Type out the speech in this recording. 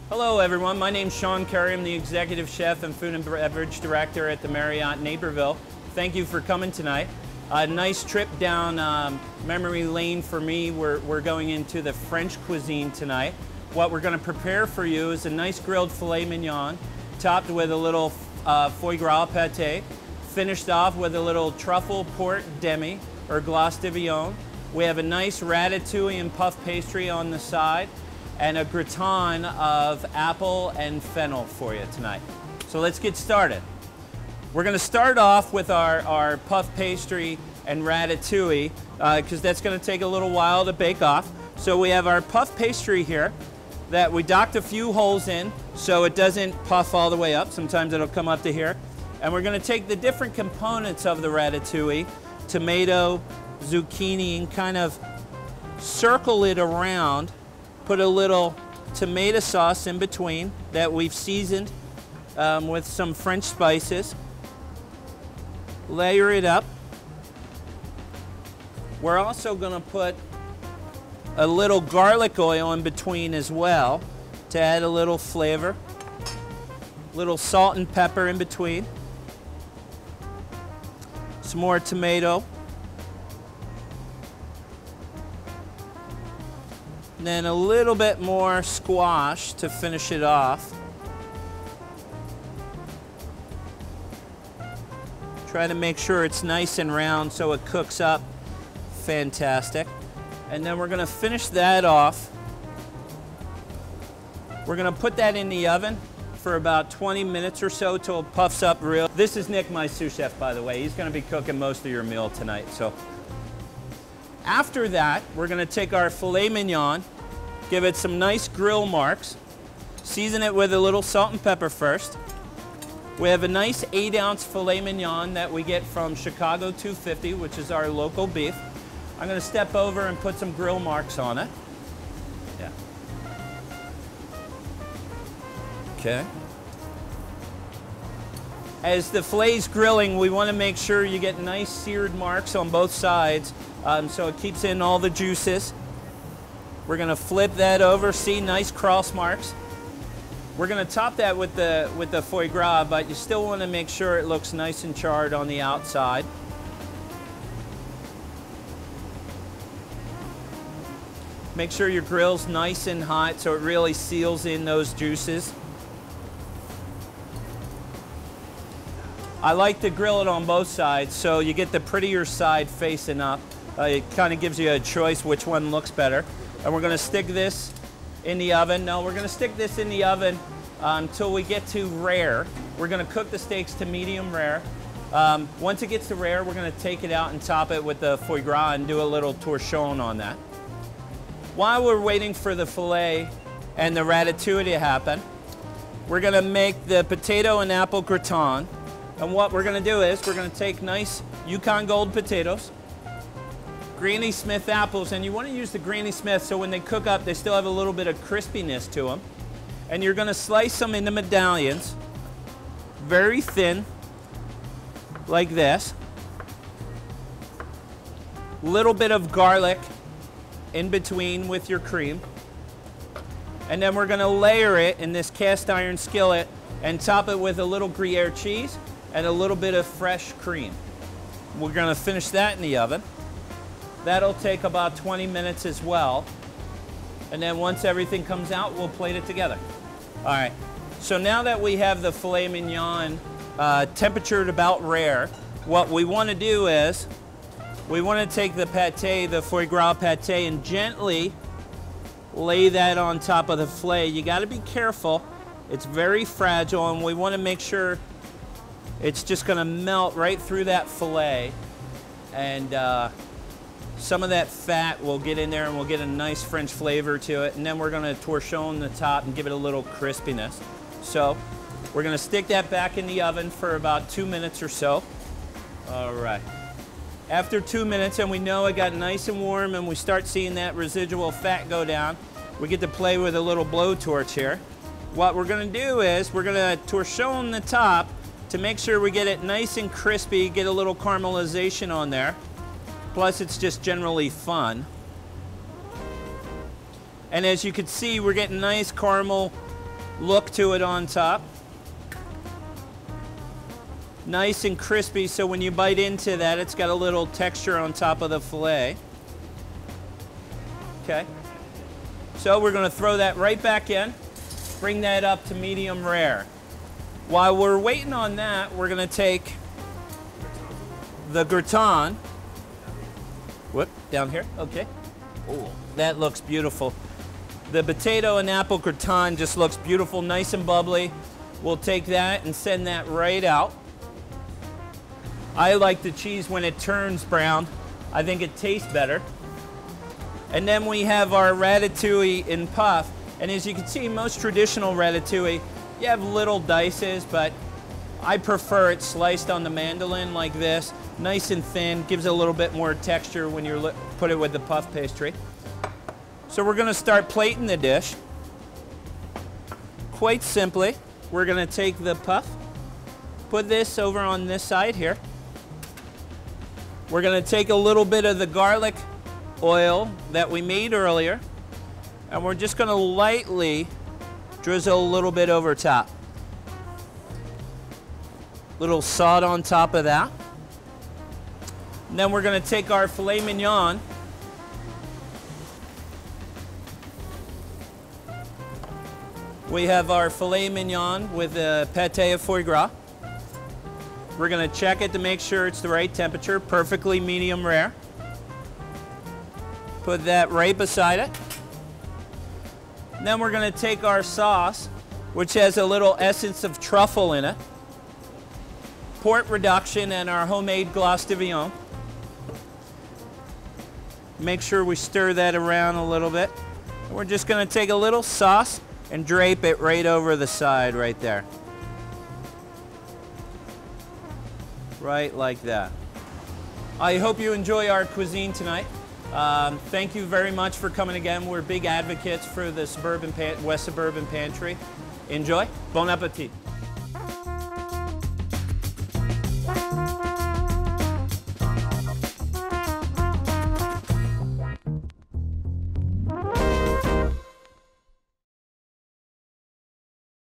Hello everyone, my name's Sean Carey. I'm the Executive Chef and Food and Beverage Director at the Marriott Naperville. Thank you for coming tonight. A nice trip down memory lane for me. We're going into the French cuisine tonight. What we're going to prepare for you is a nice grilled filet mignon, topped with a little foie gras pâté, finished off with a little truffle port demi or glace de Vion. We have a nice ratatouille and puff pastry on the side, and a gratin of apple and fennel for you tonight. So let's get started. We're gonna start off with our puff pastry and ratatouille because that's gonna take a little while to bake off. So we have our puff pastry here that we docked a few holes in so it doesn't puff all the way up. Sometimes it'll come up to here. And we're gonna take the different components of the ratatouille, tomato, zucchini, and kind of circle it around. Put a little tomato sauce in between that we've seasoned with some French spices. Layer it up. We're also going to put a little garlic oil in between as well to add a little flavor. Little salt and pepper in between. Some more tomato. And then a little bit more squash to finish it off. Try to make sure it's nice and round so it cooks up fantastic. And then we're going to finish that off. We're going to put that in the oven for about 20 minutes or so till it puffs up real. This is Nick, my sous chef, by the way. He's going to be cooking most of your meal tonight. So after that, we're going to take our filet mignon, give it some nice grill marks, season it with a little salt and pepper first. We have a nice 8-ounce filet mignon that we get from Chicago 250, which is our local beef. I'm going to step over and put some grill marks on it. Yeah. Okay. As the filet's grilling, we want to make sure you get nice seared marks on both sides so it keeps in all the juices. We're going to flip that over, see nice cross marks. We're going to top that with the foie gras, but you still want to make sure it looks nice and charred on the outside. Make sure your grill's nice and hot so it really seals in those juices. I like to grill it on both sides so you get the prettier side facing up. It kind of gives you a choice which one looks better. And we're going to stick this in the oven. No, we're going to stick this in the oven until we get to rare. We're going to cook the steaks to medium rare. Once it gets to rare, we're going to take it out and top it with the foie gras and do a little torchon on that. While we're waiting for the filet and the ratatouille to happen, we're going to make the potato and apple gratin. And what we're going to do is we're going to take nice Yukon Gold potatoes, Granny Smith apples, and you want to use the Granny Smith so when they cook up they still have a little bit of crispiness to them. And you're going to slice them into medallions, very thin, like this. Little bit of garlic in between with your cream. And then we're going to layer it in this cast iron skillet and top it with a little Gruyere cheese and a little bit of fresh cream. We're going to finish that in the oven. That'll take about 20 minutes as well. And then once everything comes out, we'll plate it together. All right, so now that we have the filet mignon temperatured about rare, what we want to do is we want to take the pâté, the foie gras pâté, and gently lay that on top of the filet. You got to be careful. It's very fragile, and we want to make sure it's just going to melt right through that filet. And some of that fat will get in there and we'll get a nice French flavor to it. And then we're going to torchon the top and give it a little crispiness. So we're going to stick that back in the oven for about 2 minutes or so. All right. After 2 minutes, and we know it got nice and warm and we start seeing that residual fat go down, we get to play with a little blowtorch here. What we're going to do is we're going to torchon the top to make sure we get it nice and crispy, get a little caramelization on there. Plus, it's just generally fun. And as you can see, we're getting nice caramel look to it on top. Nice and crispy, so when you bite into that, it's got a little texture on top of the filet. Okay. So we're going to throw that right back in, bring that up to medium rare. While we're waiting on that, we're going to take the gratin. Whoop, down here, okay. Oh, that looks beautiful. The potato and apple gratin just looks beautiful, nice and bubbly. We'll take that and send that right out. I like the cheese when it turns brown. I think it tastes better. And then we have our ratatouille in puff. And as you can see, most traditional ratatouille, you have little dices, but I prefer it sliced on the mandolin like this. Nice and thin, gives a little bit more texture when you put it with the puff pastry. So we're gonna start plating the dish. Quite simply, we're gonna take the puff, put this over on this side here. We're going to take a little bit of the garlic oil that we made earlier, and we're just going to lightly drizzle a little bit over top. Little salt on top of that. And then we're going to take our filet mignon. We have our filet mignon with a pâté of foie gras. We're going to check it to make sure it's the right temperature, perfectly medium rare. Put that right beside it. And then we're going to take our sauce, which has a little essence of truffle in it, port reduction, and our homemade glace de viande. Make sure we stir that around a little bit. And we're just going to take a little sauce and drape it right over the side right there. Right like that. I hope you enjoy our cuisine tonight. Thank you very much for coming again. We're big advocates for the West Suburban Pantry. Enjoy. Bon appetit.